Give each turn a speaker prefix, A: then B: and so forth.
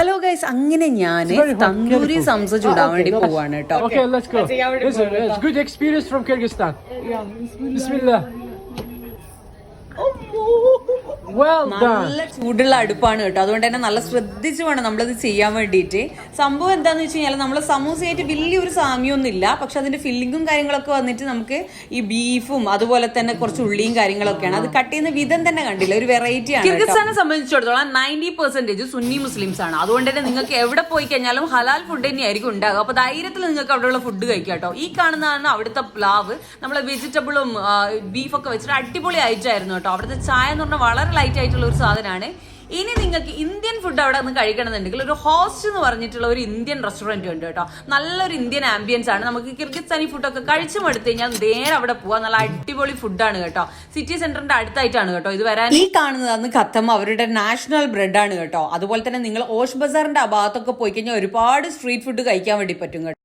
A: Hello guys, അങ്ങനെ ഞാൻ തന്തൂരി സംസ ചൂടാൻ വേണ്ടി പോവാണ് കേട്ടോ.
B: Okay, let's go. It's good experience from Kyrgyzstan. Bismillah. Well done.
A: നല്ല ചൂടുള്ള അടുപ്പാണ് കേട്ടോ, അതുകൊണ്ട് തന്നെ നല്ല ശ്രദ്ധിച്ചു വേണം നമ്മളത് ചെയ്യാൻ വേണ്ടിയിട്ട്. സംഭവം എന്താന്ന് വെച്ച് കഴിഞ്ഞാൽ നമ്മളെ സമൂസയായിട്ട് വലിയൊരു സാമ്യമൊന്നും ഇല്ല, പക്ഷെ അതിന്റെ ഫില്ലിങ്ങും കാര്യങ്ങളൊക്കെ വന്നിട്ട് നമുക്ക് ഈ ബീഫും അതുപോലെ തന്നെ കുറച്ച് ഉള്ളിയും കാര്യങ്ങളൊക്കെയാണ്. അത് കട്ട് ചെയ്യുന്ന വിധം തന്നെ കണ്ടില്ല, ഒരു വെറൈറ്റി ആണ്. കിർഗിസ്ഥാനെ സംബന്ധിച്ചിടത്തോളം 90% സുന്നി മുസ്ലിംസ് ആണ്. അതുകൊണ്ട് തന്നെ നിങ്ങൾക്ക് എവിടെ പോയി കഴിഞ്ഞാലും ഹലാൽ ഫുഡ് തന്നെയായിരിക്കും ഉണ്ടാകുക. അപ്പൊ ധൈര്യത്തിൽ നിങ്ങൾക്ക് അവിടെയുള്ള ഫുഡ് കഴിക്കാം കേട്ടോ. ഈ കാണുന്നതാണ് അവിടുത്തെ പ്ലാവ്. നമ്മളെ വെജിറ്റബിളും ബീഫൊക്കെ വെച്ചിട്ട് അടിപൊളി ആയിട്ടായിരുന്നു കേട്ടോ. അവിടുത്തെ ചായ എന്ന് പറഞ്ഞാൽ വളരെ ലൈറ്റ് ആയിട്ടുള്ള ഒരു സാധനമാണ്. ഇനി നിങ്ങൾക്ക് ഇന്ത്യൻ ഫുഡ് അവിടെ നിന്ന് കഴിക്കണമെന്നുണ്ടെങ്കിൽ ഒരു ഹോസ്റ്റ് എന്ന് പറഞ്ഞിട്ടുള്ള ഒരു ഇന്ത്യൻ റെസ്റ്റോറന്റ് ഉണ്ട് കേട്ടോ. നല്ലൊരു ഇന്ത്യൻ ആംബിയൻസ് ആണ്. നമുക്ക് കിർഗിസ്ഥാനി ഫുഡൊക്കെ കഴിച്ചും എടുത്തു കഴിഞ്ഞാൽ നേരെ അവിടെ പോവാം. നല്ല അടിപൊളി ഫുഡാണ് കേട്ടോ. സിറ്റി സെന്ററിന്റെ അടുത്തായിട്ടാണ് കേട്ടോ ഇത് വരാൻ. ഈ കാണുന്നതാണ് ഖത്തം, അവരുടെ നാഷണൽ ബ്രെഡ് ആണ് കേട്ടോ. അതുപോലെ തന്നെ നിങ്ങൾ ഓഷ് ബസാറിന്റെ ആ ഭാഗത്തൊക്കെ പോയി കഴിഞ്ഞാൽ ഒരുപാട് സ്ട്രീറ്റ് ഫുഡ് കഴിക്കാൻ വേണ്ടി പറ്റും കേട്ടോ.